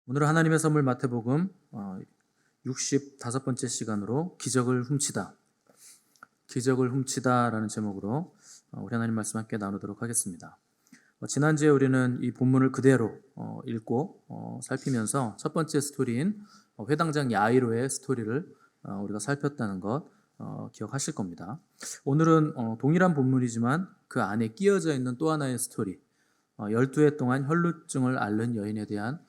오늘은 하나님의 선물 마태복음 65번째 시간으로 기적을 훔치다, 기적을 훔치다라는 제목으로 우리 하나님 말씀 함께 나누도록 하겠습니다. 지난주에 우리는 이 본문을 그대로 읽고 살피면서 첫 번째 스토리인 회당장 야이로의 스토리를 우리가 살폈다는 것 기억하실 겁니다. 오늘은 동일한 본문이지만 그 안에 끼어져 있는 또 하나의 스토리, 12해 동안 혈루증을 앓는 여인에 대한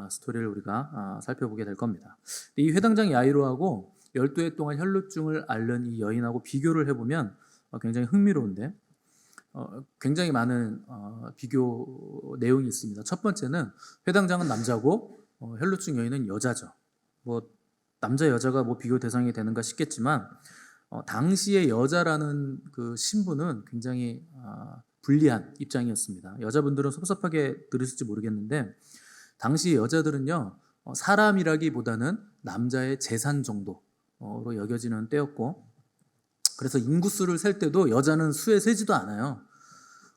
스토리를 우리가 살펴보게 될 겁니다. 이 회당장 야이로하고 12해 동안 혈루증을 앓는 이 여인하고 비교를 해보면 굉장히 흥미로운데 굉장히 많은 비교 내용이 있습니다. 첫 번째는 회당장은 남자고 혈루증 여인은 여자죠. 남자 여자가 비교 대상이 되는가 싶겠지만 당시의 여자라는 그 신분은 굉장히 불리한 입장이었습니다. 여자분들은 섭섭하게 들으실지 모르겠는데 당시 여자들은요 사람이라기보다는 남자의 재산 정도로 여겨지는 때였고, 그래서 인구수를 셀 때도 여자는 수에 세지도 않아요.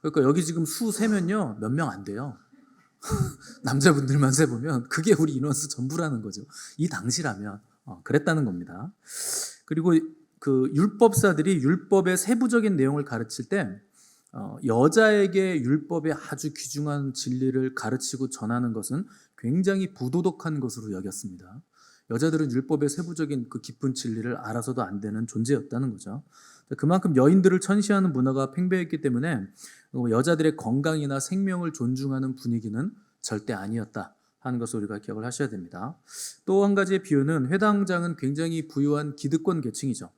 그러니까 여기 지금 수 세면요 몇 명 안 돼요. 남자분들만 세보면 그게 우리 인원수 전부라는 거죠. 이 당시라면 그랬다는 겁니다. 그리고 그 율법사들이 율법의 세부적인 내용을 가르칠 때 여자에게 율법의 아주 귀중한 진리를 가르치고 전하는 것은 굉장히 부도덕한 것으로 여겼습니다. 여자들은 율법의 세부적인 그 깊은 진리를 알아서도 안 되는 존재였다는 거죠. 그만큼 여인들을 천시하는 문화가 팽배했기 때문에 여자들의 건강이나 생명을 존중하는 분위기는 절대 아니었다 하는 것을 우리가 기억을 하셔야 됩니다. 또 한 가지의 비유는 회당장은 굉장히 부유한 기득권 계층이죠.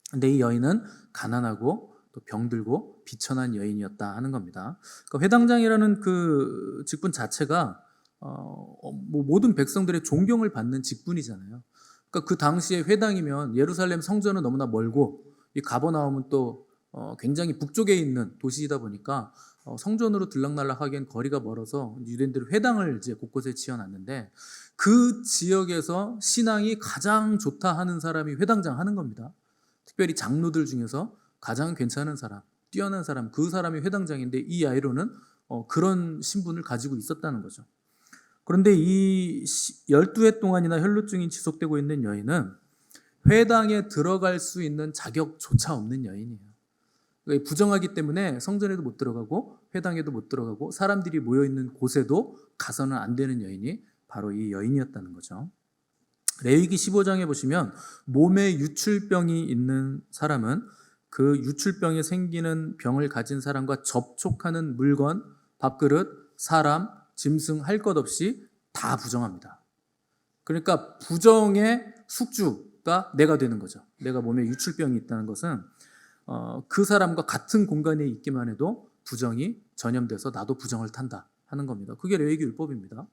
근데 이 여인은 가난하고 또 병들고 비천한 여인이었다 하는 겁니다. 그러니까 회당장이라는 그 직분 자체가 모든 백성들의 존경을 받는 직분이잖아요. 그러니까 그 당시에 회당이면 예루살렘 성전은 너무나 멀고 이 가버나움은 또 굉장히 북쪽에 있는 도시이다 보니까 성전으로 들락날락하기엔 거리가 멀어서 유대인들이 회당을 이제 곳곳에 지어놨는데 그 지역에서 신앙이 가장 좋다 하는 사람이 회당장 하는 겁니다. 특별히 장로들 중에서 가장 괜찮은 사람, 뛰어난 사람, 그 사람이 회당장인데 이 야이로는 그런 신분을 가지고 있었다는 거죠. 그런데 이 12해 동안이나 혈루증이 지속되고 있는 여인은 회당에 들어갈 수 있는 자격조차 없는 여인이에요. 그러니까 부정하기 때문에 성전에도 못 들어가고 회당에도 못 들어가고 사람들이 모여있는 곳에도 가서는 안 되는 여인이 바로 이 여인이었다는 거죠. 레위기 15장에 보시면 몸에 유출병이 있는 사람은 그 유출병이 생기는 병을 가진 사람과 접촉하는 물건, 밥그릇, 사람, 짐승 할 것 없이 다 부정합니다. 그러니까 부정의 숙주가 내가 되는 거죠. 내가 몸에 유출병이 있다는 것은 그 사람과 같은 공간에 있기만 해도 부정이 전염돼서 나도 부정을 탄다 하는 겁니다. 그게 레위기 율법입니다.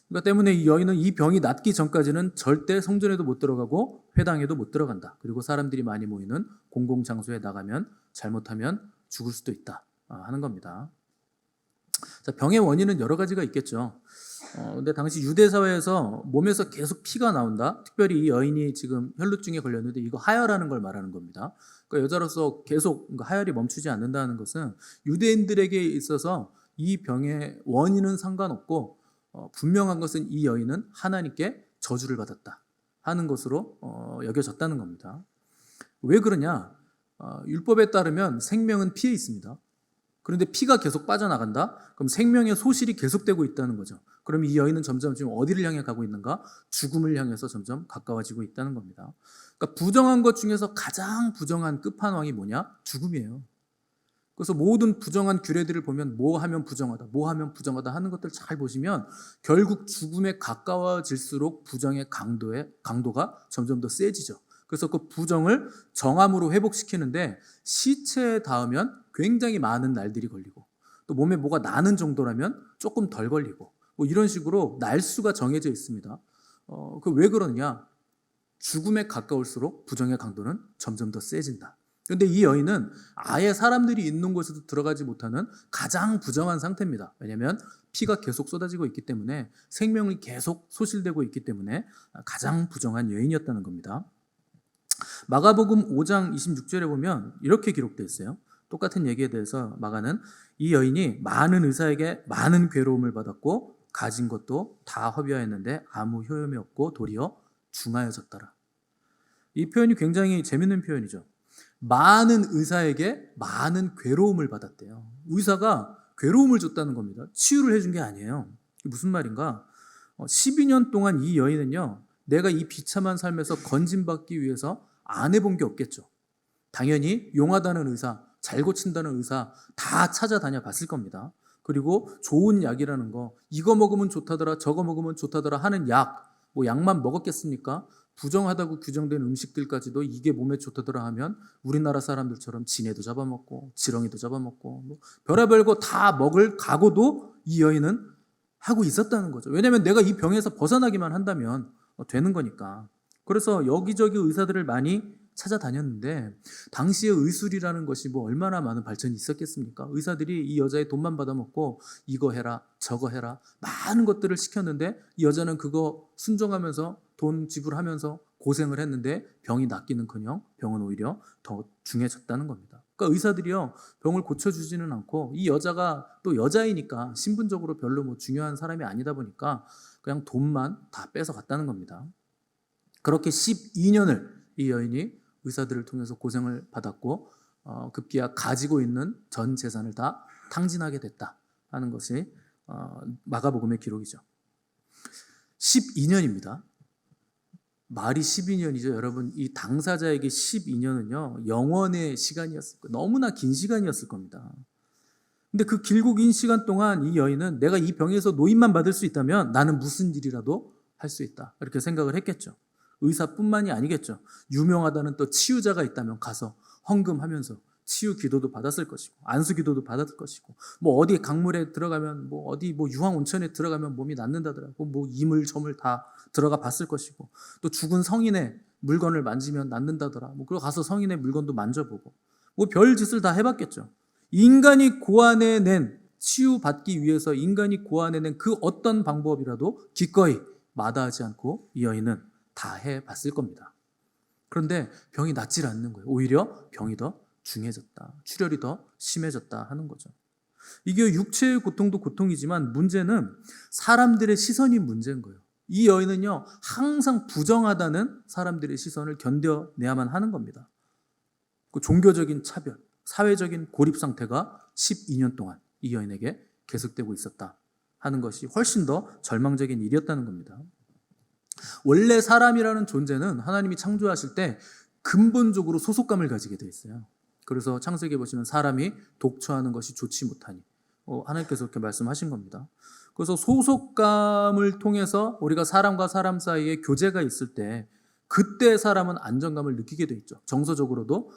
그러니까 때문에 이 여인은 이 병이 낫기 전까지는 절대 성전에도 못 들어가고 회당에도 못 들어간다. 그리고 사람들이 많이 모이는 공공장소에 나가면 잘못하면 죽을 수도 있다 하는 겁니다. 자, 병의 원인은 여러 가지가 있겠죠. 근데 당시 유대 사회에서 몸에서 계속 피가 나온다. 특별히 이 여인이 지금 혈루증에 걸렸는데 이거 하혈하는 걸 말하는 겁니다. 그러니까 여자로서 계속 하혈이 멈추지 않는다는 것은 유대인들에게 있어서 이 병의 원인은 상관없고 분명한 것은 이 여인은 하나님께 저주를 받았다 하는 것으로 여겨졌다는 겁니다. 왜 그러냐? 율법에 따르면 생명은 피에 있습니다. 그런데 피가 계속 빠져나간다? 그럼 생명의 소실이 계속되고 있다는 거죠. 그럼 이 여인은 점점 지금 어디를 향해 가고 있는가? 죽음을 향해서 점점 가까워지고 있다는 겁니다. 그러니까 부정한 것 중에서 가장 부정한 끝판왕이 뭐냐? 죽음이에요. 그래서 모든 부정한 규례들을 보면 뭐 하면 부정하다, 뭐 하면 부정하다 하는 것들 잘 보시면 결국 죽음에 가까워질수록 부정의 강도가 점점 더 세지죠. 그래서 그 부정을 정함으로 회복시키는데 시체에 닿으면 굉장히 많은 날들이 걸리고 또 몸에 뭐가 나는 정도라면 조금 덜 걸리고 이런 식으로 날수가 정해져 있습니다. 그 왜 그러냐? 죽음에 가까울수록 부정의 강도는 점점 더 세진다. 그런데 이 여인은 아예 사람들이 있는 곳에도 들어가지 못하는 가장 부정한 상태입니다. 왜냐하면 피가 계속 쏟아지고 있기 때문에 생명이 계속 소실되고 있기 때문에 가장 부정한 여인이었다는 겁니다. 마가복음 5장 26절에 보면 이렇게 기록되어 있어요. 똑같은 얘기에 대해서 마가는 이 여인이 많은 의사에게 많은 괴로움을 받았고 가진 것도 다 허비하였는데 아무 효험이 없고 도리어 중하여졌더라. 이 표현이 굉장히 재밌는 표현이죠. 많은 의사에게 많은 괴로움을 받았대요. 의사가 괴로움을 줬다는 겁니다. 치유를 해준 게 아니에요. 이게 무슨 말인가? 12년 동안 이 여인은요, 내가 이 비참한 삶에서 건진받기 위해서 안 해본 게 없겠죠. 당연히 용하다는 의사, 잘 고친다는 의사 다 찾아다녀 봤을 겁니다. 그리고 좋은 약이라는 거, 이거 먹으면 좋다더라, 저거 먹으면 좋다더라 하는 약, 뭐 약만 먹었겠습니까? 부정하다고 규정된 음식들까지도 이게 몸에 좋다더라 하면 우리나라 사람들처럼 진해도 잡아먹고 지렁이도 잡아먹고 뭐 별의별 거 다 먹을 각오도 이 여인은 하고 있었다는 거죠. 왜냐하면 내가 이 병에서 벗어나기만 한다면 되는 거니까. 그래서 여기저기 의사들을 많이 찾아다녔는데 당시의 의술이라는 것이 뭐 얼마나 많은 발전이 있었겠습니까? 의사들이 이 여자의 돈만 받아먹고 이거 해라 저거 해라 많은 것들을 시켰는데 이 여자는 그거 순종하면서 돈 지불하면서 고생을 했는데 병이 낫기는커녕 병은 오히려 더 중해졌다는 겁니다. 그러니까 의사들이요 병을 고쳐주지는 않고 이 여자가 또 여자이니까 신분적으로 별로 뭐 중요한 사람이 아니다 보니까 그냥 돈만 다 뺏어갔다는 겁니다. 그렇게 12년을 이 여인이 의사들을 통해서 고생을 받았고 급기야 가지고 있는 전 재산을 다 탕진하게 됐다 하는 것이 마가복음의 기록이죠. 12년입니다. 말이 12년이죠. 여러분 이 당사자에게 12년은요 영원의 시간이었을 거예요. 너무나 긴 시간이었을 겁니다. 근데 그 길고 긴 시간 동안 이 여인은 내가 이 병에서 노임만 받을 수 있다면 나는 무슨 일이라도 할 수 있다 이렇게 생각을 했겠죠. 의사뿐만이 아니겠죠. 유명하다는 또 치유자가 있다면 가서 헌금하면서 치유 기도도 받았을 것이고 안수 기도도 받았을 것이고 뭐 어디 강물에 들어가면 뭐 어디 뭐 유황 온천에 들어가면 몸이 낫는다더라고 뭐 이물 저물 다 들어가 봤을 것이고 또 죽은 성인의 물건을 만지면 낫는다더라 뭐 그리고 가서 성인의 물건도 만져보고 뭐 별 짓을 다 해봤겠죠. 인간이 고안해낸 치유받기 위해서 인간이 고안해낸 그 어떤 방법이라도 기꺼이 마다하지 않고 이 여인은 다 해봤을 겁니다. 그런데 병이 낫질 않는 거예요. 오히려 병이 더 중해졌다. 출혈이 더 심해졌다 하는 거죠. 이게 육체의 고통도 고통이지만 문제는 사람들의 시선이 문제인 거예요. 이 여인은요 항상 부정하다는 사람들의 시선을 견뎌내야만 하는 겁니다. 그 종교적인 차별, 사회적인 고립 상태가 12년 동안 이 여인에게 계속되고 있었다 하는 것이 훨씬 더 절망적인 일이었다는 겁니다. 원래 사람이라는 존재는 하나님이 창조하실 때 근본적으로 소속감을 가지게 돼 있어요. 그래서 창세기에 보시면 사람이 독처하는 것이 좋지 못하니 하나님께서 그렇게 말씀하신 겁니다. 그래서 소속감을 통해서 우리가 사람과 사람 사이에 교제가 있을 때 그때 사람은 안정감을 느끼게 돼 있죠. 정서적으로도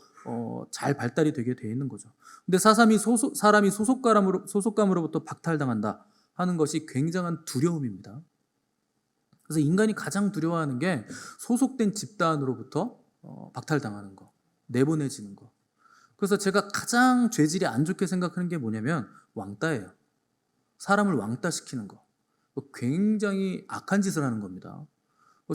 잘 발달이 되게 돼 있는 거죠. 근데 사람이 소속감으로부터 박탈당한다 하는 것이 굉장한 두려움입니다. 그래서 인간이 가장 두려워하는 게 소속된 집단으로부터 박탈당하는 거, 내보내지는 거. 그래서 제가 가장 죄질이 안 좋게 생각하는 게 뭐냐면 왕따예요. 사람을 왕따시키는 거. 굉장히 악한 짓을 하는 겁니다.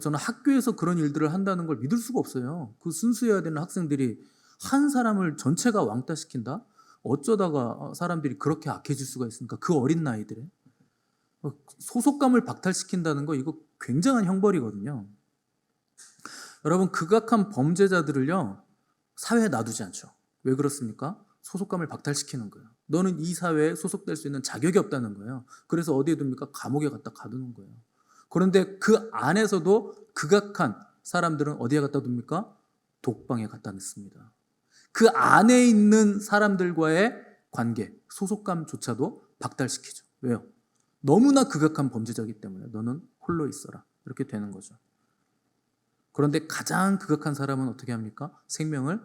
저는 학교에서 그런 일들을 한다는 걸 믿을 수가 없어요. 그 순수해야 되는 학생들이 한 사람을 전체가 왕따시킨다? 어쩌다가 사람들이 그렇게 악해질 수가 있습니까? 그 어린 나이들에. 소속감을 박탈시킨다는 거 이거 굉장한 형벌이거든요. 여러분 극악한 범죄자들을요 사회에 놔두지 않죠. 왜 그렇습니까? 소속감을 박탈시키는 거예요. 너는 이 사회에 소속될 수 있는 자격이 없다는 거예요. 그래서 어디에 둡니까? 감옥에 갖다 가두는 거예요. 그런데 그 안에서도 극악한 사람들은 어디에 갖다 둡니까? 독방에 갖다 놓습니다. 그 안에 있는 사람들과의 관계, 소속감조차도 박탈시키죠. 왜요? 너무나 극악한 범죄자이기 때문에 너는 홀로 있어라. 이렇게 되는 거죠. 그런데 가장 극악한 사람은 어떻게 합니까? 생명을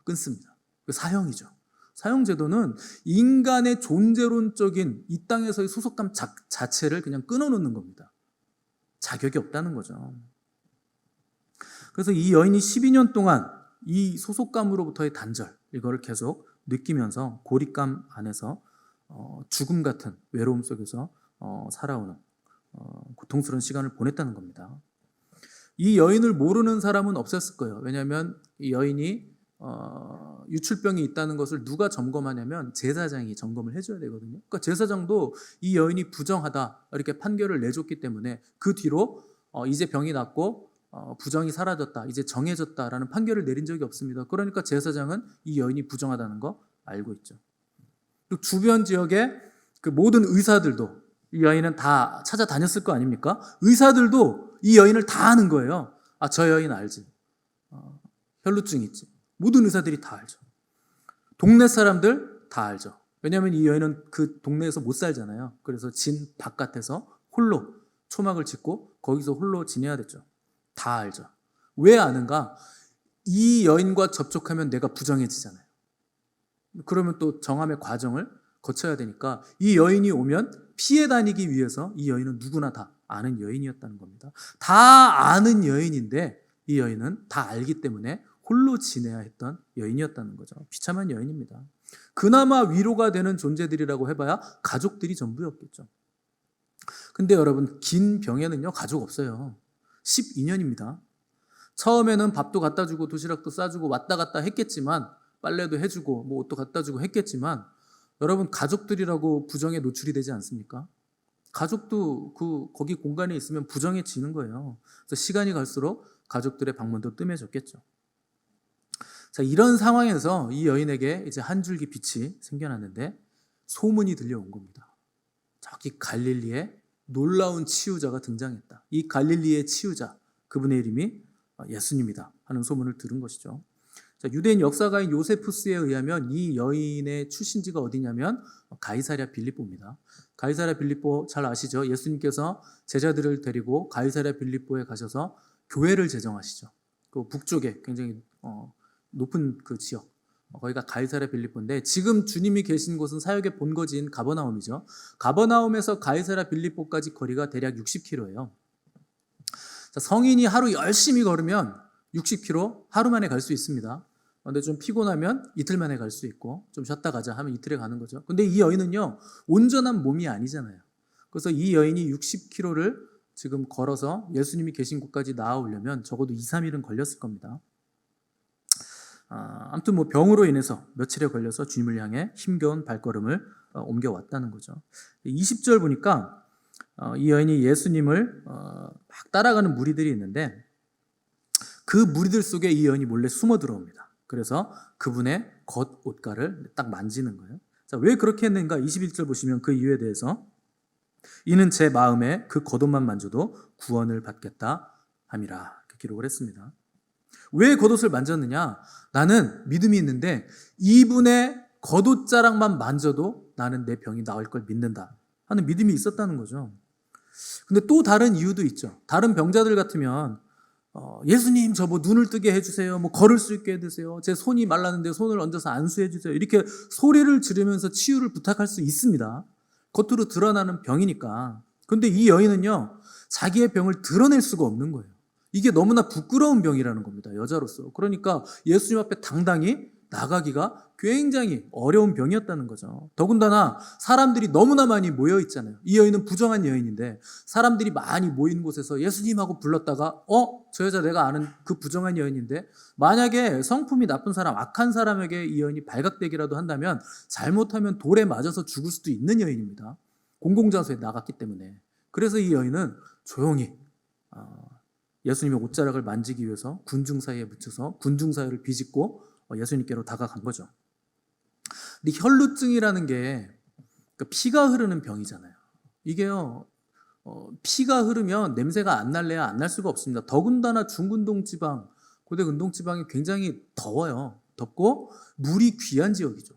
끊습니다. 사형이죠. 사형제도는 인간의 존재론적인 이 땅에서의 소속감 자체를 그냥 끊어놓는 겁니다. 자격이 없다는 거죠. 그래서 이 여인이 12년 동안 이 소속감으로부터의 단절, 이거를 계속 느끼면서 고립감 안에서 죽음 같은 외로움 속에서 살아오는 고통스러운 시간을 보냈다는 겁니다. 이 여인을 모르는 사람은 없었을 거예요. 왜냐하면 이 여인이 유출병이 있다는 것을 누가 점검하냐면 제사장이 점검을 해줘야 되거든요. 그러니까 제사장도 이 여인이 부정하다 이렇게 판결을 내줬기 때문에 그 뒤로 이제 병이 낫고 부정이 사라졌다, 이제 정해졌다라는 판결을 내린 적이 없습니다. 그러니까 제사장은 이 여인이 부정하다는 거 알고 있죠. 그리고 주변 지역의 그 모든 의사들도 이 여인은 다 찾아다녔을 거 아닙니까? 의사들도 이 여인을 다 아는 거예요. 아, 저 여인 알지. 혈루증 있지. 모든 의사들이 다 알죠. 동네 사람들 다 알죠. 왜냐하면 이 여인은 그 동네에서 못 살잖아요. 그래서 진 바깥에서 홀로 초막을 짓고 거기서 홀로 지내야 됐죠. 다 알죠. 왜 아는가? 이 여인과 접촉하면 내가 부정해지잖아요. 그러면 또 정함의 과정을 거쳐야 되니까 이 여인이 오면 피해 다니기 위해서 이 여인은 누구나 다 아는 여인이었다는 겁니다. 다 아는 여인인데 이 여인은 다 알기 때문에 홀로 지내야 했던 여인이었다는 거죠. 비참한 여인입니다. 그나마 위로가 되는 존재들이라고 해봐야 가족들이 전부였겠죠. 근데 여러분, 긴 병에는요 가족 없어요. 12년입니다. 처음에는 밥도 갖다 주고 도시락도 싸주고 왔다 갔다 했겠지만, 빨래도 해주고 뭐 옷도 갖다 주고 했겠지만, 여러분, 가족들이라고 부정에 노출이 되지 않습니까? 가족도 거기 공간에 있으면 부정해지는 거예요. 그래서 시간이 갈수록 가족들의 방문도 뜸해졌겠죠. 자, 이런 상황에서 이 여인에게 이제 한 줄기 빛이 생겨났는데 소문이 들려온 겁니다. 저기 갈릴리에 놀라운 치유자가 등장했다. 이 갈릴리의 치유자, 그분의 이름이 예수님이다 하는 소문을 들은 것이죠. 자, 유대인 역사가인 요세푸스에 의하면 이 여인의 출신지가 어디냐면 가이사랴 빌립보입니다. 가이사랴 빌립보 잘 아시죠? 예수님께서 제자들을 데리고 가이사랴 빌립보에 가셔서 교회를 제정하시죠. 그 북쪽에 굉장히 높은 그 지역, 거기가 가이사랴 빌립보인데, 지금 주님이 계신 곳은 사역의 본거지인 가버나움이죠. 가버나움에서 가이사랴 빌립보까지 거리가 대략 60km예요. 자, 성인이 하루 열심히 걸으면 60km 하루 만에 갈 수 있습니다. 근데 좀 피곤하면 이틀 만에 갈 수 있고, 좀 쉬었다 가자 하면 이틀에 가는 거죠. 근데 이 여인은요 온전한 몸이 아니잖아요. 그래서 이 여인이 60km를 지금 걸어서 예수님이 계신 곳까지 나아오려면 적어도 2, 3일은 걸렸을 겁니다. 아무튼 뭐 병으로 인해서 며칠에 걸려서 주님을 향해 힘겨운 발걸음을 옮겨왔다는 거죠. 20절 보니까 이 여인이 예수님을 막 따라가는 무리들이 있는데, 그 무리들 속에 이 여인이 몰래 숨어 들어옵니다. 그래서 그분의 겉옷가를 딱 만지는 거예요. 자, 왜 그렇게 했는가? 21절 보시면 그 이유에 대해서, 이는 제 마음에 그 겉옷만 만져도 구원을 받겠다 함이라, 이렇게 기록을 했습니다. 왜 겉옷을 만졌느냐? 나는 믿음이 있는데 이분의 겉옷자락만 만져도 나는 내 병이 나을 걸 믿는다 하는 믿음이 있었다는 거죠. 근데 또 다른 이유도 있죠. 다른 병자들 같으면 예수님, 저 뭐 눈을 뜨게 해주세요, 뭐 걸을 수 있게 해주세요, 제 손이 말랐는데 손을 얹어서 안수해주세요, 이렇게 소리를 지르면서 치유를 부탁할 수 있습니다. 겉으로 드러나는 병이니까. 근데 이 여인은요 자기의 병을 드러낼 수가 없는 거예요. 이게 너무나 부끄러운 병이라는 겁니다, 여자로서. 그러니까 예수님 앞에 당당히 나가기가 굉장히 어려운 병이었다는 거죠. 더군다나 사람들이 너무나 많이 모여 있잖아요. 이 여인은 부정한 여인인데 사람들이 많이 모인 곳에서 예수님하고 불렀다가 저 여자 내가 아는 그 부정한 여인인데, 만약에 성품이 나쁜 사람, 악한 사람에게 이 여인이 발각되기라도 한다면 잘못하면 돌에 맞아서 죽을 수도 있는 여인입니다. 공공장소에 나갔기 때문에. 그래서 이 여인은 조용히 예수님의 옷자락을 만지기 위해서 군중 사이에 묻혀서 군중 사이를 비집고 예수님께로 다가간 거죠. 근데 혈루증이라는 게 피가 흐르는 병이잖아요. 이게요 피가 흐르면 냄새가 안 날래야 안 날 수가 없습니다. 더군다나 중근동 지방, 고대 근동 지방이 굉장히 더워요. 덥고 물이 귀한 지역이죠.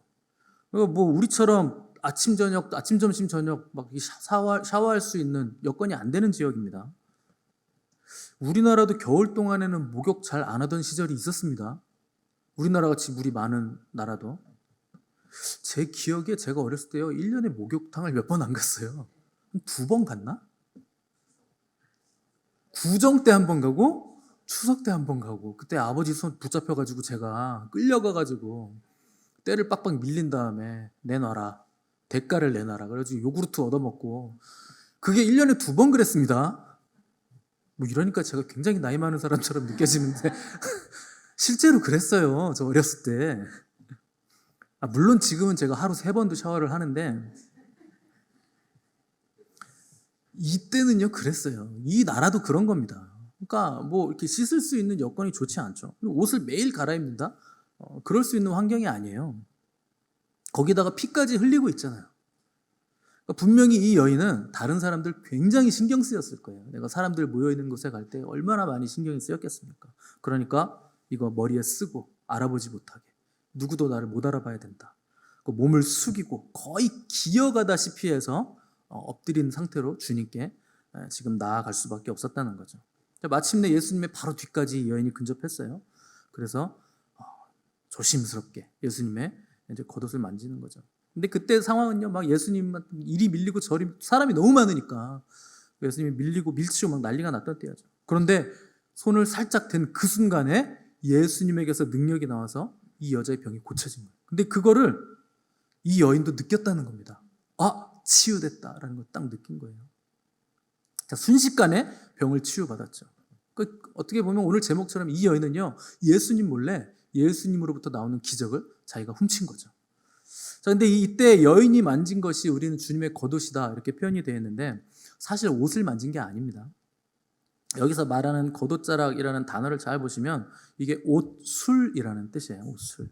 그러니까 뭐 우리처럼 아침 점심 저녁 막 샤워할 수 있는 여건이 안 되는 지역입니다. 우리나라도 겨울 동안에는 목욕 잘 안 하던 시절이 있었습니다. 우리나라 같이 물이 많은 나라도. 제 기억에 제가 어렸을 때요 1년에 목욕탕을 몇 번 안 갔어요. 2번 갔나? 구정 때 한 번 가고 추석 때 한 번 가고, 그때 아버지 손 붙잡혀가지고 제가 끌려가가지고 때를 빡빡 밀린 다음에 내놔라, 대가를 내놔라 그래가지고 요구르트 얻어먹고, 그게 1년에 2번 그랬습니다. 뭐 이러니까 제가 굉장히 나이 많은 사람처럼 느껴지는데 실제로 그랬어요. 저 어렸을 때. 물론 지금은 제가 하루 3번도 샤워를 하는데 이때는요 그랬어요. 이 나라도 그런 겁니다. 그러니까 뭐 이렇게 씻을 수 있는 여건이 좋지 않죠. 옷을 매일 갈아입는다? 그럴 수 있는 환경이 아니에요. 거기다가 피까지 흘리고 있잖아요. 그러니까 분명히 이 여인은 다른 사람들 굉장히 신경 쓰였을 거예요. 내가 사람들 모여있는 곳에 갈 때 얼마나 많이 신경이 쓰였겠습니까? 그러니까 이거 머리에 쓰고 알아보지 못하게, 누구도 나를 못 알아봐야 된다. 몸을 숙이고 거의 기어가다시피 해서 엎드린 상태로 주님께 지금 나아갈 수밖에 없었다는 거죠. 마침내 예수님의 바로 뒤까지 이 여인이 근접했어요. 그래서 조심스럽게 예수님의 이제 겉옷을 만지는 거죠. 근데 그때 상황은요, 막 예수님 이리 밀리고 저리 사람이 너무 많으니까 예수님이 밀리고 밀치고 막 난리가 났던 때였죠. 그런데 손을 살짝 댄 그 순간에 예수님에게서 능력이 나와서 이 여자의 병이 고쳐진 거예요. 근데 그거를 이 여인도 느꼈다는 겁니다. 치유됐다라는 걸 딱 느낀 거예요. 자, 순식간에 병을 치유받았죠. 어떻게 보면 오늘 제목처럼 이 여인은요, 예수님 몰래 예수님으로부터 나오는 기적을 자기가 훔친 거죠. 자, 근데 이때 여인이 만진 것이 우리는 주님의 겉옷이다 이렇게 표현이 되어 있는데 사실 옷을 만진 게 아닙니다. 여기서 말하는 겉옷자락이라는 단어를 잘 보시면 이게 옷술이라는 뜻이에요. 옷술.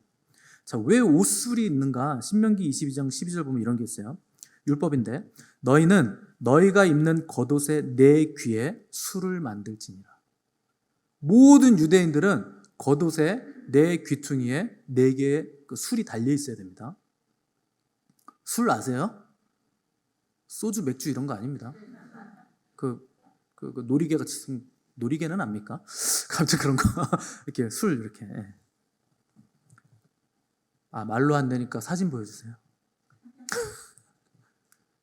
자, 왜 옷술이 있는가? 신명기 22장 12절 보면 이런 게 있어요. 율법인데 너희는 너희가 입는 겉옷의 네 귀에 술을 만들지니라. 모든 유대인들은 겉옷의 네 귀퉁이에 네 개의 그 술이 달려 있어야 됩니다. 술 아세요? 소주, 맥주 이런 거 아닙니다. 그 놀이개 같이 놀이개는 압니까? 갑자기 그런 거 이렇게 술 이렇게. 말로 안 되니까 사진 보여주세요.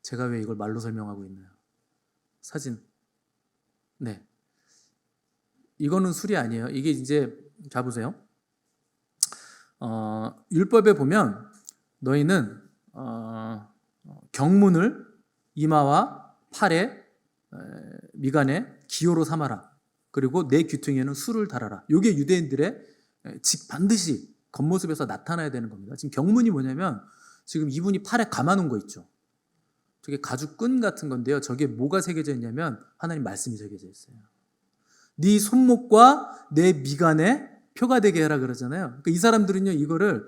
제가 왜 이걸 말로 설명하고 있나요? 사진. 네. 이거는 술이 아니에요. 이게 이제 자 보세요. 율법에 보면 너희는 경문을 이마와 팔에 미간에 기호로 삼아라. 그리고 내 귀퉁이에는 술을 달아라. 이게 유대인들의 반드시 겉모습에서 나타나야 되는 겁니다. 지금 경문이 뭐냐면 지금 이분이 팔에 감아놓은 거 있죠. 저게 가죽끈 같은 건데요. 저게 뭐가 새겨져 있냐면 하나님 말씀이 새겨져 있어요. 네 손목과 내 미간에 표가 되게 해라 그러잖아요. 그러니까 이 사람들은요 이거를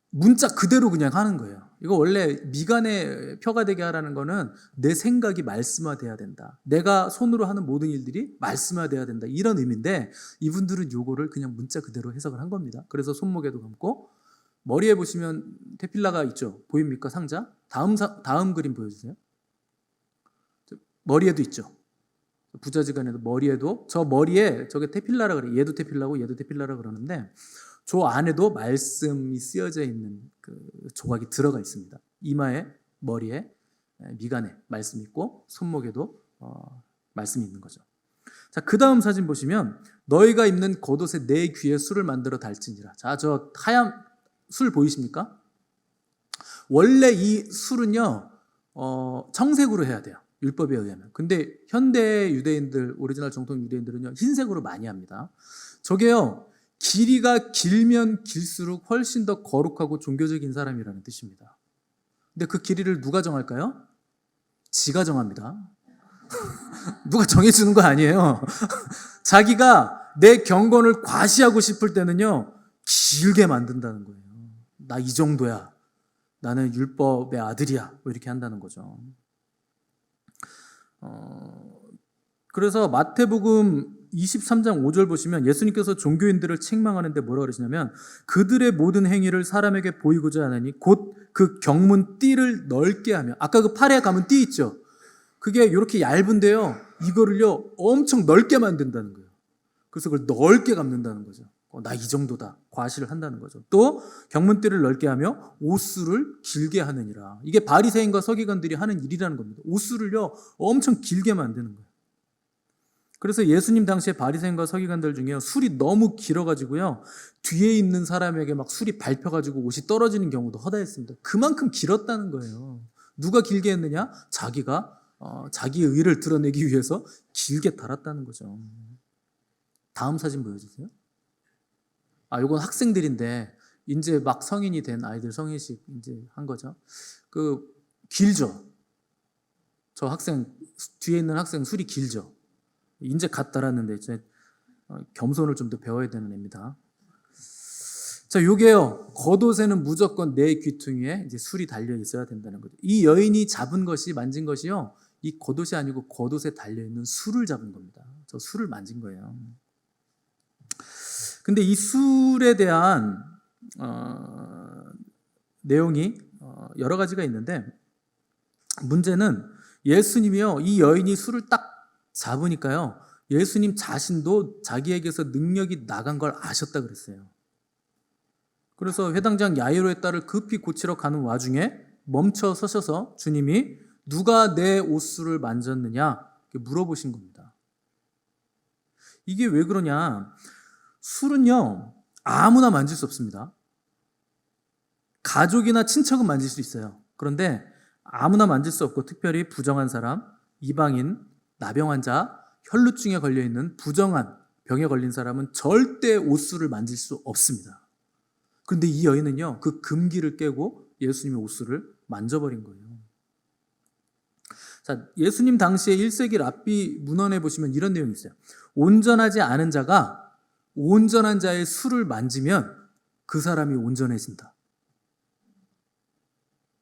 문자 그대로 그냥 하는 거예요. 이거 원래 미간에 표가 되게 하라는 거는 내 생각이 말씀화돼야 된다. 내가 손으로 하는 모든 일들이 말씀화돼야 된다. 이런 의미인데 이분들은 요거를 그냥 문자 그대로 해석을 한 겁니다. 그래서 손목에도 감고 머리에 보시면 테필라가 있죠. 보입니까? 상자. 다음 그림 보여주세요. 머리에도 있죠. 부자지간에도 머리에도 저 머리에 저게 테필라라 그래. 얘도 테필라고 얘도 테필라라 그러는데 저 안에도 말씀이 쓰여져 있는 그 조각이 들어가 있습니다. 이마에, 머리에, 미간에 말씀 있고 손목에도 말씀이 있는 거죠. 자, 그 다음 사진 보시면 너희가 입는 겉옷에 내 귀에 술을 만들어 달지니라. 자, 저 하얀 술 보이십니까? 원래 이 술은요 청색으로 해야 돼요. 율법에 의하면. 근데 현대 유대인들, 오리지널 정통 유대인들은요 흰색으로 많이 합니다. 저게요 길이가 길면 길수록 훨씬 더 거룩하고 종교적인 사람이라는 뜻입니다. 근데 그 길이를 누가 정할까요? 지가 정합니다. 누가 정해주는 거 아니에요. 자기가 내 경건을 과시하고 싶을 때는요 길게 만든다는 거예요. 나 이 정도야. 나는 율법의 아들이야. 뭐 이렇게 한다는 거죠. 그래서 마태복음 23장 5절 보시면 예수님께서 종교인들을 책망하는데 뭐라 그러시냐면 그들의 모든 행위를 사람에게 보이고자 하느니 곧 그 경문 띠를 넓게 하며 아까 그 팔에 감은 띠 있죠. 그게 이렇게 얇은데요. 이거를요 엄청 넓게 만든다는 거예요. 그래서 그걸 넓게 감는다는 거죠. 나 이 정도다. 과시를 한다는 거죠. 또 경문띠를 넓게 하며 옷수를 길게 하느니라. 이게 바리새인과 서기관들이 하는 일이라는 겁니다. 옷수를요 엄청 길게 만드는 거예요. 그래서 예수님 당시에 바리새인과 서기관들 중에 술이 너무 길어가지고요 뒤에 있는 사람에게 막 술이 밟혀가지고 옷이 떨어지는 경우도 허다했습니다. 그만큼 길었다는 거예요. 누가 길게 했느냐? 자기가 자기의 의를 드러내기 위해서 길게 달았다는 거죠. 다음 사진 보여주세요. 요건 학생들인데 이제 막 성인이 된 아이들 성인식 이제 한 거죠. 길죠. 저 학생 뒤에 있는 학생 술이 길죠. 이제 갓 달았는데 이제 겸손을 좀 더 배워야 되는 애입니다. 자, 요게요. 겉옷에는 무조건 내 귀퉁이에 이제 술이 달려 있어야 된다는 거죠. 이 여인이 잡은 것이 만진 것이요. 이 겉옷이 아니고 겉옷에 달려 있는 술을 잡은 겁니다. 저 술을 만진 거예요. 근데 이 술에 대한 내용이 여러 가지가 있는데 문제는 예수님이요. 이 여인이 술을 딱 잡으니까요. 예수님 자신도 자기에게서 능력이 나간 걸 아셨다 그랬어요. 그래서 회당장 야이로의 딸을 급히 고치러 가는 와중에 멈춰 서셔서 주님이 누가 내 옷술을 만졌느냐 물어보신 겁니다. 이게 왜 그러냐? 술은요 아무나 만질 수 없습니다. 가족이나 친척은 만질 수 있어요. 그런데 아무나 만질 수 없고 특별히 부정한 사람, 이방인, 나병 환자, 혈루증에 걸려있는 부정한 병에 걸린 사람은 절대 옷술을 만질 수 없습니다. 그런데 이 여인은요 그 금기를 깨고 예수님의 옷술을 만져버린 거예요. 자, 예수님 당시에 1세기 랍비 문헌에 보시면 이런 내용이 있어요. 온전하지 않은 자가 온전한 자의 술을 만지면 그 사람이 온전해진다.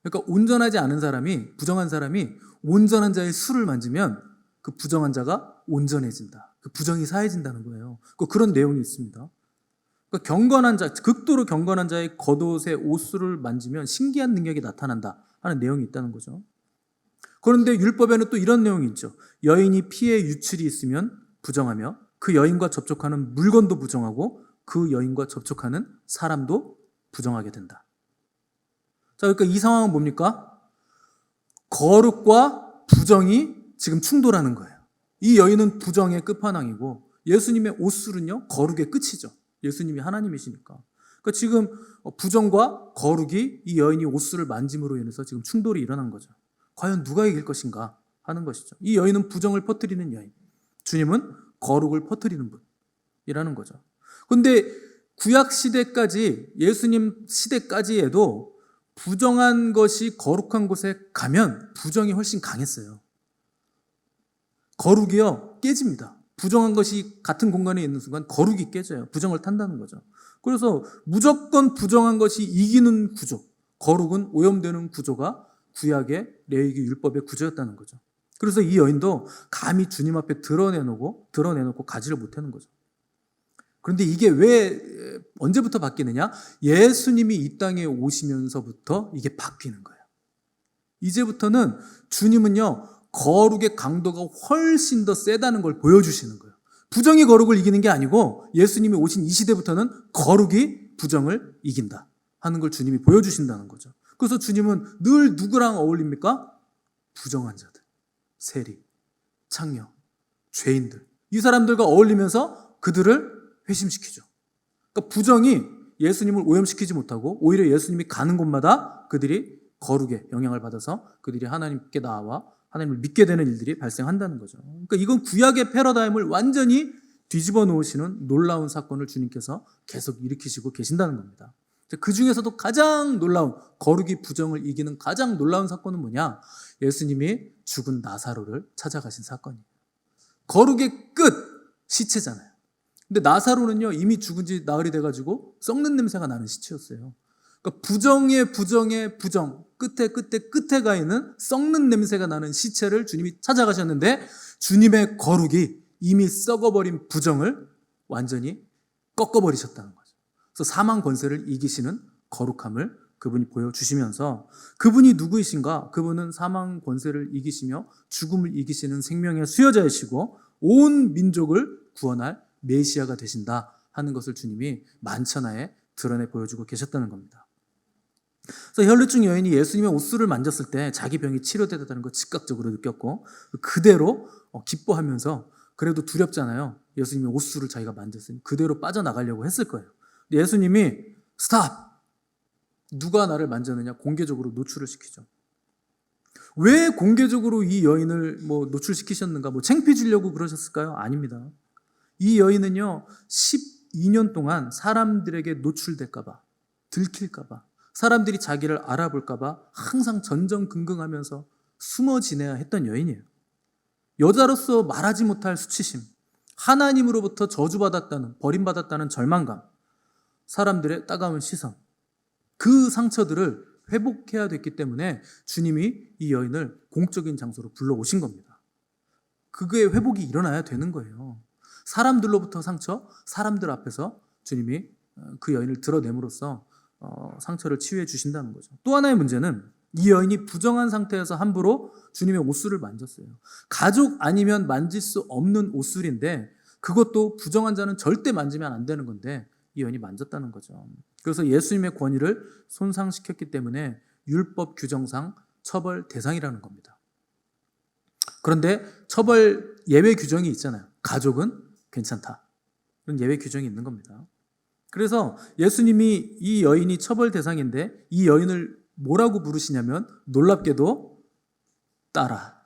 그러니까 온전하지 않은 사람이, 부정한 사람이 온전한 자의 술을 만지면 그 부정한 자가 온전해진다. 그 부정이 사해진다는 거예요. 그런 내용이 있습니다. 그러니까 경건한 자, 극도로 경건한 자의 겉옷의 옷술을 만지면 신기한 능력이 나타난다 하는 내용이 있다는 거죠. 그런데 율법에는 또 이런 내용이 있죠. 여인이 피에 유출이 있으면 부정하며 그 여인과 접촉하는 물건도 부정하고 그 여인과 접촉하는 사람도 부정하게 된다. 자, 그러니까 이 상황은 뭡니까? 거룩과 부정이 지금 충돌하는 거예요. 이 여인은 부정의 끝판왕이고 예수님의 옷술은요 거룩의 끝이죠. 예수님이 하나님이시니까. 그러니까 지금 부정과 거룩이 이 여인이 옷술을 만짐으로 인해서 지금 충돌이 일어난 거죠. 과연 누가 이길 것인가 하는 것이죠. 이 여인은 부정을 퍼뜨리는 여인, 주님은 거룩을 퍼뜨리는 분이라는 거죠. 그런데 구약 시대까지, 예수님 시대까지에도 부정한 것이 거룩한 곳에 가면 부정이 훨씬 강했어요. 거룩이요 깨집니다. 부정한 것이 같은 공간에 있는 순간 거룩이 깨져요. 부정을 탄다는 거죠. 그래서 무조건 부정한 것이 이기는 구조, 거룩은 오염되는 구조가 구약의 레위기 율법의 구조였다는 거죠. 그래서 이 여인도 감히 주님 앞에 드러내놓고 가지를 못하는 거죠. 그런데 이게 왜 언제부터 바뀌느냐? 예수님이 이 땅에 오시면서부터 이게 바뀌는 거예요. 이제부터는 주님은요 거룩의 강도가 훨씬 더 세다는 걸 보여주시는 거예요. 부정이 거룩을 이기는 게 아니고 예수님이 오신 이 시대부터는 거룩이 부정을 이긴다 하는 걸 주님이 보여주신다는 거죠. 그래서 주님은 늘 누구랑 어울립니까? 부정한 자들, 세리, 창녀, 죄인들, 이 사람들과 어울리면서 그들을 회심시키죠. 그러니까 부정이 예수님을 오염시키지 못하고 오히려 예수님이 가는 곳마다 그들이 거룩의 영향을 받아서 그들이 하나님께 나와 하나님을 믿게 되는 일들이 발생한다는 거죠. 그러니까 이건 구약의 패러다임을 완전히 뒤집어 놓으시는 놀라운 사건을 주님께서 계속 일으키시고 계신다는 겁니다. 그 중에서도 가장 놀라운, 거룩이 부정을 이기는 가장 놀라운 사건은 뭐냐? 예수님이 죽은 나사로를 찾아가신 사건이에요. 거룩의 끝, 시체잖아요. 근데 나사로는요 이미 죽은 지 나흘이 돼가지고 썩는 냄새가 나는 시체였어요. 그러니까 부정의 부정, 끝에 가 있는 썩는 냄새가 나는 시체를 주님이 찾아가셨는데 주님의 거룩이 이미 썩어버린 부정을 완전히 꺾어버리셨다는 거죠. 그래서 사망 권세를 이기시는 거룩함을 그분이 보여주시면서 그분이 누구이신가? 그분은 사망 권세를 이기시며 죽음을 이기시는 생명의 수여자이시고 온 민족을 구원할 메시아가 되신다 하는 것을 주님이 만천하에 드러내 보여주고 계셨다는 겁니다. 그래서 혈루증 여인이 예수님의 옷술을 만졌을 때 자기 병이 치료되었다는 걸 즉각적으로 느꼈고 그대로 기뻐하면서 그래도 두렵잖아요. 예수님의 옷술을 자기가 만졌으니 그대로 빠져나가려고 했을 거예요. 예수님이 스탑! 누가 나를 만졌느냐? 공개적으로 노출을 시키죠. 왜 공개적으로 이 여인을 노출시키셨는가? 창피 주려고 그러셨을까요? 아닙니다. 이 여인은요 10 12년 동안 사람들에게 노출될까봐, 들킬까봐, 사람들이 자기를 알아볼까봐 항상 전전긍긍하면서 숨어 지내야 했던 여인이에요. 여자로서 말하지 못할 수치심, 하나님으로부터 저주받았다는, 버림받았다는 절망감, 사람들의 따가운 시선, 그 상처들을 회복해야 됐기 때문에 주님이 이 여인을 공적인 장소로 불러오신 겁니다. 그게 회복이 일어나야 되는 거예요. 사람들로부터 상처, 사람들 앞에서 주님이 그 여인을 드러냄으로써 상처를 치유해 주신다는 거죠. 또 하나의 문제는 이 여인이 부정한 상태에서 함부로 주님의 옷술을 만졌어요. 가족 아니면 만질 수 없는 옷술인데 그것도 부정한 자는 절대 만지면 안 되는 건데 이 여인이 만졌다는 거죠. 그래서 예수님의 권위를 손상시켰기 때문에 율법 규정상 처벌 대상이라는 겁니다. 그런데 처벌 예외 규정이 있잖아요. 가족은 괜찮다. 그런 예외 규정이 있는 겁니다. 그래서 예수님이 이 여인이 처벌 대상인데 이 여인을 뭐라고 부르시냐면 놀랍게도 딸아.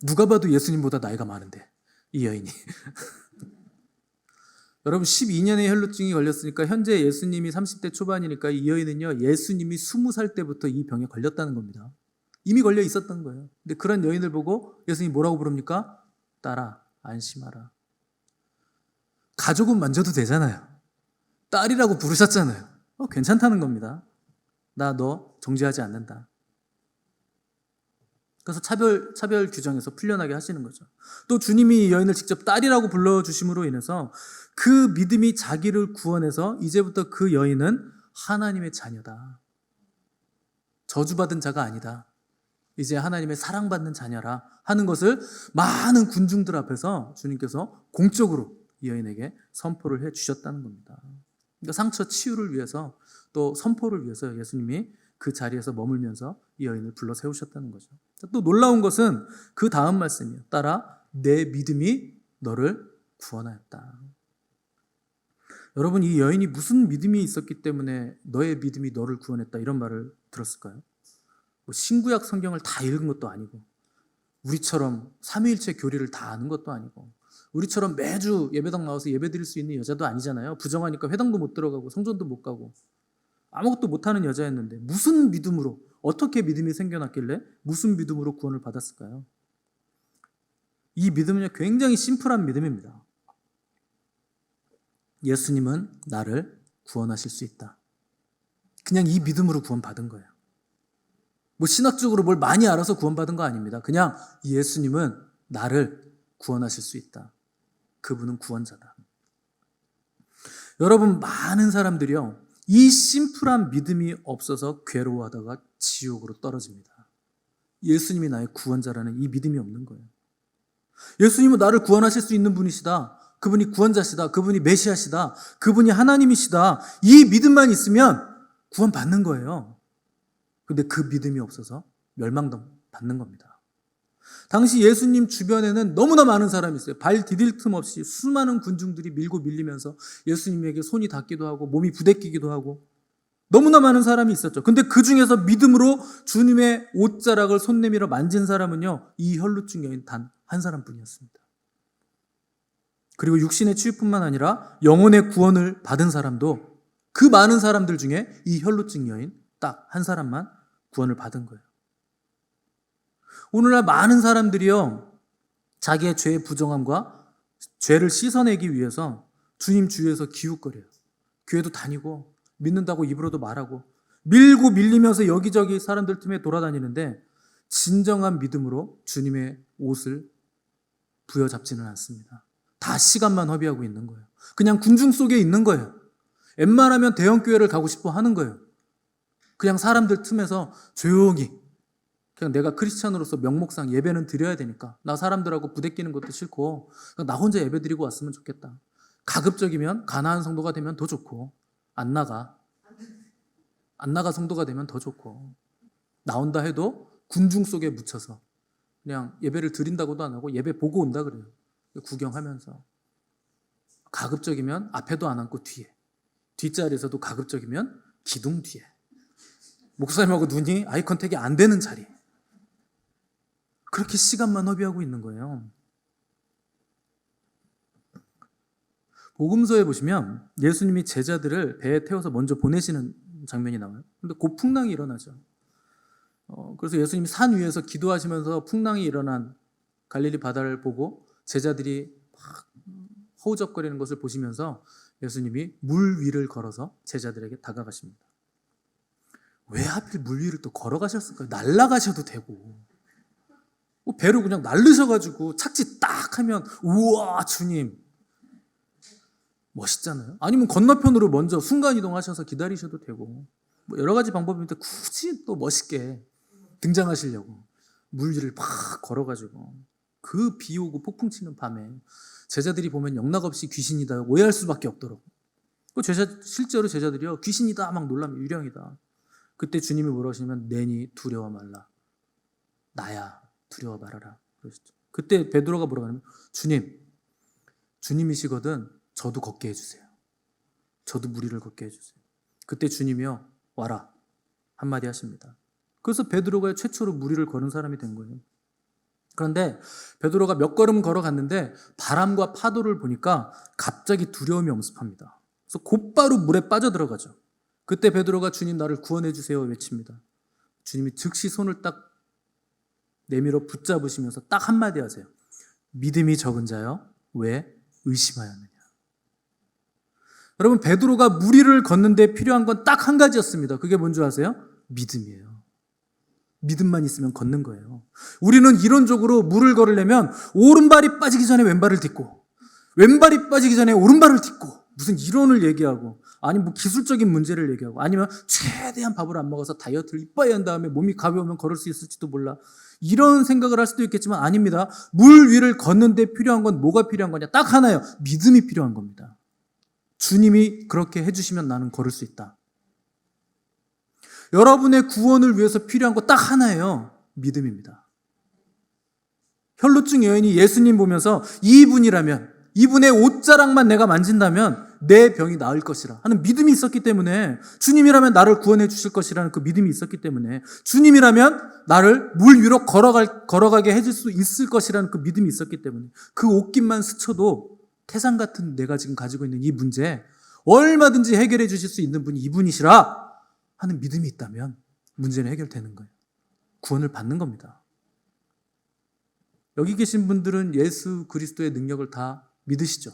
누가 봐도 예수님보다 나이가 많은데 이 여인이. 여러분 12년의 혈루증이 걸렸으니까 현재 예수님이 30대 초반이니까 이 여인은요 예수님이 20살 때부터 이 병에 걸렸다는 겁니다. 이미 걸려 있었던 거예요. 근데 그런 여인을 보고 예수님이 뭐라고 부릅니까? 딸아 안심하라. 가족은 만져도 되잖아요. 딸이라고 부르셨잖아요. 괜찮다는 겁니다. 나 너 정죄하지 않는다. 그래서 차별 규정에서 풀려나게 하시는 거죠. 또 주님이 이 여인을 직접 딸이라고 불러주심으로 인해서 그 믿음이 자기를 구원해서 이제부터 그 여인은 하나님의 자녀다. 저주받은 자가 아니다. 이제 하나님의 사랑받는 자녀라 하는 것을 많은 군중들 앞에서 주님께서 공적으로 이 여인에게 선포를 해주셨다는 겁니다. 그러니까 상처 치유를 위해서 또 선포를 위해서 예수님이 그 자리에서 머물면서 이 여인을 불러 세우셨다는 거죠. 또 놀라운 것은 그 다음 말씀이에요. 딸아, 내 믿음이 너를 구원하였다. 여러분, 이 여인이 무슨 믿음이 있었기 때문에 너의 믿음이 너를 구원했다 이런 말을 들었을까요? 신구약 성경을 다 읽은 것도 아니고 우리처럼 삼위일체 교리를 다 아는 것도 아니고 우리처럼 매주 예배당 나와서 예배 드릴 수 있는 여자도 아니잖아요. 부정하니까 회당도 못 들어가고 성전도 못 가고 아무것도 못하는 여자였는데 무슨 믿음으로, 어떻게 믿음이 생겨났길래 무슨 믿음으로 구원을 받았을까요? 이 믿음은 굉장히 심플한 믿음입니다. 예수님은 나를 구원하실 수 있다. 그냥 이 믿음으로 구원받은 거예요. 신학적으로 뭘 많이 알아서 구원받은 거 아닙니다. 그냥 예수님은 나를 구원하실 수 있다. 그분은 구원자다. 여러분, 많은 사람들이요, 이 심플한 믿음이 없어서 괴로워하다가 지옥으로 떨어집니다. 예수님이 나의 구원자라는 이 믿음이 없는 거예요. 예수님은 나를 구원하실 수 있는 분이시다. 그분이 구원자시다. 그분이 메시아시다. 그분이 하나님이시다. 이 믿음만 있으면 구원받는 거예요. 근데 그 믿음이 없어서 멸망받는 겁니다. 당시 예수님 주변에는 너무나 많은 사람이 있어요. 발 디딜 틈 없이 수많은 군중들이 밀고 밀리면서 예수님에게 손이 닿기도 하고 몸이 부대끼기도 하고 너무나 많은 사람이 있었죠. 근데 그 중에서 믿음으로 주님의 옷자락을 손 내밀어 만진 사람은요, 이 혈루증 여인 단 한 사람뿐이었습니다. 그리고 육신의 치유뿐만 아니라 영혼의 구원을 받은 사람도 그 많은 사람들 중에 이 혈루증 여인 딱 한 사람만 구원을 받은 거예요. 오늘날 많은 사람들이요, 자기의 죄의 부정함과 죄를 씻어내기 위해서 주님 주위에서 기웃거려요. 교회도 다니고 믿는다고 입으로도 말하고 밀고 밀리면서 여기저기 사람들 틈에 돌아다니는데 진정한 믿음으로 주님의 옷을 부여잡지는 않습니다. 다 시간만 허비하고 있는 거예요. 그냥 군중 속에 있는 거예요. 웬만하면 대형교회를 가고 싶어 하는 거예요. 그냥 사람들 틈에서 조용히 그냥 내가 크리스찬으로서 명목상 예배는 드려야 되니까 나 사람들하고 부대끼는 것도 싫고 나 혼자 예배 드리고 왔으면 좋겠다. 가급적이면 가나안 성도가 되면 더 좋고 안 나가 성도가 되면 더 좋고 나온다 해도 군중 속에 묻혀서 그냥 예배를 드린다고도 안 하고 예배 보고 온다 그래요. 구경하면서 가급적이면 앞에도 안 앉고 뒤에 뒷자리에서도 가급적이면 기둥 뒤에 목사님하고 눈이 아이 컨택이 안 되는 자리 그렇게 시간만 허비하고 있는 거예요. 복음서에 보시면 예수님이 제자들을 배에 태워서 먼저 보내시는 장면이 나와요. 근데 곧 풍랑이 일어나죠. 그래서 예수님이 산 위에서 기도하시면서 풍랑이 일어난 갈릴리 바다를 보고 제자들이 막 허우적거리는 것을 보시면서 예수님이 물 위를 걸어서 제자들에게 다가가십니다. 왜 하필 물 위를 또 걸어가셨을까요? 날아가셔도 되고 배로 그냥 날르셔가지고 착지 딱 하면 우와 주님 멋있잖아요. 아니면 건너편으로 먼저 순간이동하셔서 기다리셔도 되고 뭐 여러 가지 방법이 있는데 굳이 또 멋있게 등장하시려고 물 위를 팍 걸어가지고 그 비 오고 폭풍 치는 밤에 제자들이 보면 영락없이 귀신이다 오해할 수밖에 없도록 실제로 제자들이요 귀신이다 막 놀라면 유령이다. 그때 주님이 뭐라고 하시냐면 내니 두려워 말라. 나야 두려워 말아라. 그러시죠. 그때 베드로가 뭐라고 하냐면 주님이시거든 저도 걷게 해주세요. 저도 물 위를 걷게 해주세요. 그때 주님이요 와라 한마디 하십니다. 그래서 베드로가 최초로 물 위를 걸은 사람이 된 거예요. 그런데 베드로가 몇 걸음 걸어갔는데 바람과 파도를 보니까 갑자기 두려움이 엄습합니다. 그래서 곧바로 물에 빠져들어가죠. 그때 베드로가 주님 나를 구원해 주세요 외칩니다. 주님이 즉시 손을 딱 내밀어 붙잡으시면서 딱 한마디 하세요. 믿음이 적은 자여 왜 의심하였느냐. 여러분 베드로가 물 위를 걷는데 필요한 건 딱 한 가지였습니다. 그게 뭔지 아세요? 믿음이에요. 믿음만 있으면 걷는 거예요. 우리는 이론적으로 물을 걸으려면 오른발이 빠지기 전에 왼발을 딛고 왼발이 빠지기 전에 오른발을 딛고 무슨 이론을 얘기하고 아니면 뭐 기술적인 문제를 얘기하고 아니면 최대한 밥을 안 먹어서 다이어트를 이빠이 한 다음에 몸이 가벼우면 걸을 수 있을지도 몰라. 이런 생각을 할 수도 있겠지만 아닙니다. 물 위를 걷는데 필요한 건 뭐가 필요한 거냐? 딱 하나예요. 믿음이 필요한 겁니다. 주님이 그렇게 해주시면 나는 걸을 수 있다. 여러분의 구원을 위해서 필요한 거 딱 하나예요. 믿음입니다. 혈루증 여인이 예수님 보면서 이분의 옷자락만 내가 만진다면 내 병이 나을 것이라 하는 믿음이 있었기 때문에 주님이라면 나를 구원해 주실 것이라는 그 믿음이 있었기 때문에 주님이라면 나를 물 위로 걸어가게 해줄 수 있을 것이라는 그 믿음이 있었기 때문에 그 옷깃만 스쳐도 태산 같은 내가 지금 가지고 있는 이 문제 얼마든지 해결해 주실 수 있는 분이 이분이시라 하는 믿음이 있다면 문제는 해결되는 거예요. 구원을 받는 겁니다. 여기 계신 분들은 예수 그리스도의 능력을 다 믿으시죠?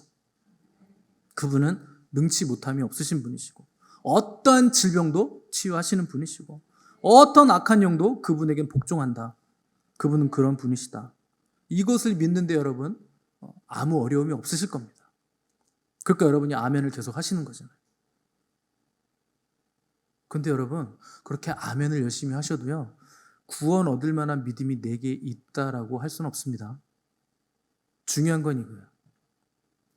그분은 능치 못함이 없으신 분이시고 어떠한 질병도 치유하시는 분이시고 어떤 악한 영도 그분에겐 복종한다. 그분은 그런 분이시다. 이것을 믿는데 여러분 아무 어려움이 없으실 겁니다. 그러니까 여러분이 아멘을 계속 하시는 거잖아요. 근데 여러분 그렇게 아멘을 열심히 하셔도요 구원 얻을 만한 믿음이 내게 있다라고 할 수는 없습니다. 중요한 건 이거예요.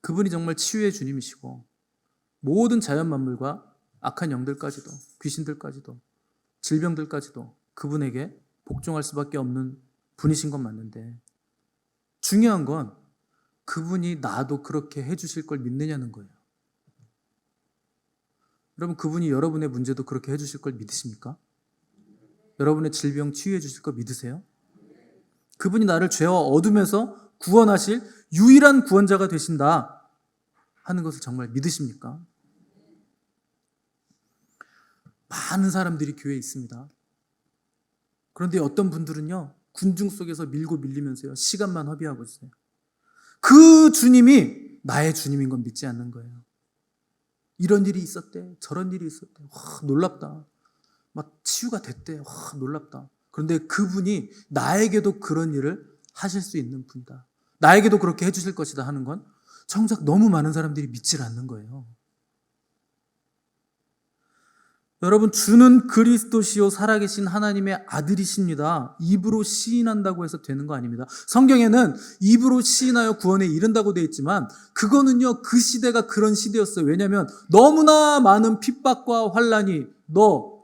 그분이 정말 치유의 주님이시고 모든 자연 만물과 악한 영들까지도 귀신들까지도 질병들까지도 그분에게 복종할 수밖에 없는 분이신 건 맞는데 중요한 건 그분이 나도 그렇게 해주실 걸 믿느냐는 거예요. 여러분 그분이 여러분의 문제도 그렇게 해주실 걸 믿으십니까? 여러분의 질병 치유해 주실 거 믿으세요? 그분이 나를 죄와 어둠에서 구원하실 유일한 구원자가 되신다 하는 것을 정말 믿으십니까? 많은 사람들이 교회에 있습니다. 그런데 어떤 분들은요 군중 속에서 밀고 밀리면서요 시간만 허비하고 있어요. 그 주님이 나의 주님인 건 믿지 않는 거예요. 이런 일이 있었대 저런 일이 있었대 와 놀랍다 막 치유가 됐대 와 놀랍다. 그런데 그분이 나에게도 그런 일을 하실 수 있는 분이다. 나에게도 그렇게 해주실 것이다 하는 건 정작 너무 많은 사람들이 믿질 않는 거예요. 여러분 주는 그리스도시요 살아계신 하나님의 아들이십니다. 입으로 시인한다고 해서 되는 거 아닙니다. 성경에는 입으로 시인하여 구원에 이른다고 되어 있지만 그거는요 그 시대가 그런 시대였어요. 왜냐하면 너무나 많은 핍박과 환난이 너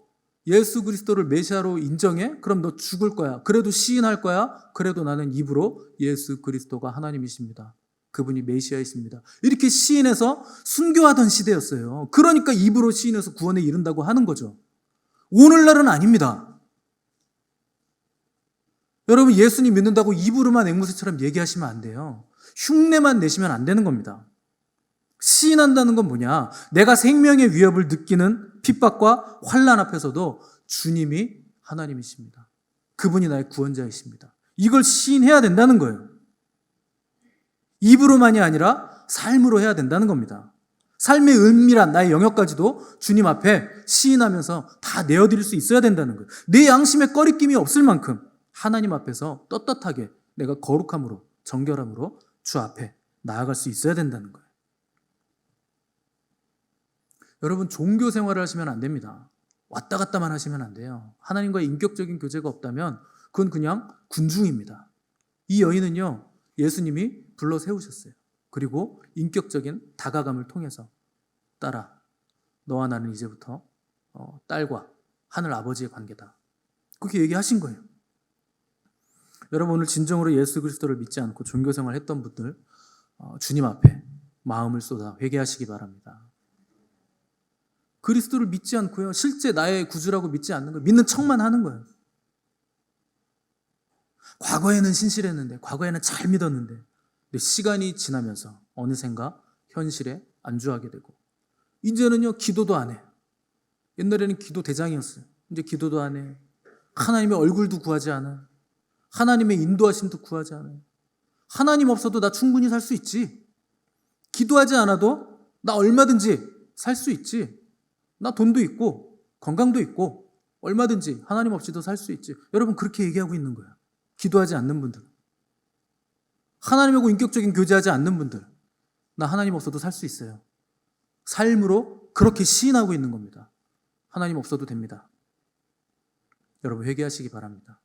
예수 그리스도를 메시아로 인정해? 그럼 너 죽을 거야. 그래도 시인할 거야? 그래도 나는 입으로 예수 그리스도가 하나님이십니다. 그분이 메시아이십니다. 이렇게 시인해서 순교하던 시대였어요. 그러니까 입으로 시인해서 구원에 이른다고 하는 거죠. 오늘날은 아닙니다. 여러분 예수님 믿는다고 입으로만 앵무새처럼 얘기하시면 안 돼요. 흉내만 내시면 안 되는 겁니다. 시인한다는 건 뭐냐? 내가 생명의 위협을 느끼는 핍박과 환난 앞에서도 주님이 하나님이십니다. 그분이 나의 구원자이십니다. 이걸 시인해야 된다는 거예요. 입으로만이 아니라 삶으로 해야 된다는 겁니다. 삶의 은밀한 나의 영역까지도 주님 앞에 시인하면서 다 내어드릴 수 있어야 된다는 거예요. 내 양심에 꺼리낌이 없을 만큼 하나님 앞에서 떳떳하게 내가 거룩함으로, 정결함으로 주 앞에 나아갈 수 있어야 된다는 거예요. 여러분, 종교 생활을 하시면 안 됩니다. 왔다 갔다만 하시면 안 돼요. 하나님과의 인격적인 교제가 없다면 그건 그냥 군중입니다. 이 여인은요, 예수님이 불러 세우셨어요. 그리고 인격적인 다가감을 통해서 딸아, 너와 나는 이제부터 딸과 하늘 아버지의 관계다. 그렇게 얘기하신 거예요. 여러분, 오늘 진정으로 예수 그리스도를 믿지 않고 종교생활 했던 분들 주님 앞에 마음을 쏟아 회개하시기 바랍니다. 그리스도를 믿지 않고요, 실제 나의 구주라고 믿지 않는 거예요. 믿는 척만 하는 거예요. 과거에는 신실했는데, 과거에는 잘 믿었는데, 근데 시간이 지나면서 어느샌가 현실에 안주하게 되고, 이제는요, 기도도 안 해. 옛날에는 기도 대장이었어요. 이제 기도도 안 해. 하나님의 얼굴도 구하지 않아. 하나님의 인도하심도 구하지 않아요. 하나님 없어도 나 충분히 살 수 있지. 기도하지 않아도 나 얼마든지 살 수 있지. 나 돈도 있고 건강도 있고 얼마든지 하나님 없이도 살 수 있지. 여러분, 그렇게 얘기하고 있는 거예요. 기도하지 않는 분들, 하나님하고 인격적인 교제하지 않는 분들, 나 하나님 없어도 살 수 있어요. 삶으로 그렇게 시인하고 있는 겁니다. 하나님 없어도 됩니다. 여러분, 회개하시기 바랍니다.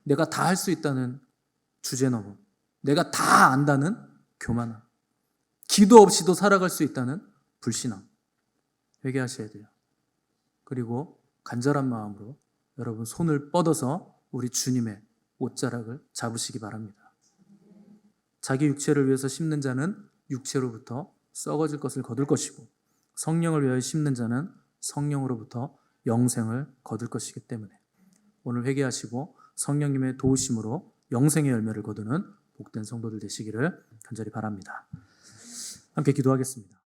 내가 다 할 수 있다는 주제넘음, 내가 다 안다는 교만함, 기도 없이도 살아갈 수 있다는 불신앙, 회개하셔야 돼요. 그리고 간절한 마음으로 여러분 손을 뻗어서 우리 주님의 옷자락을 잡으시기 바랍니다. 자기 육체를 위해서 심는 자는 육체로부터 썩어질 것을 거둘 것이고, 성령을 위하여 심는 자는 성령으로부터 영생을 거둘 것이기 때문에 오늘 회개하시고 성령님의 도우심으로 영생의 열매를 거두는 복된 성도들 되시기를 간절히 바랍니다. 함께 기도하겠습니다.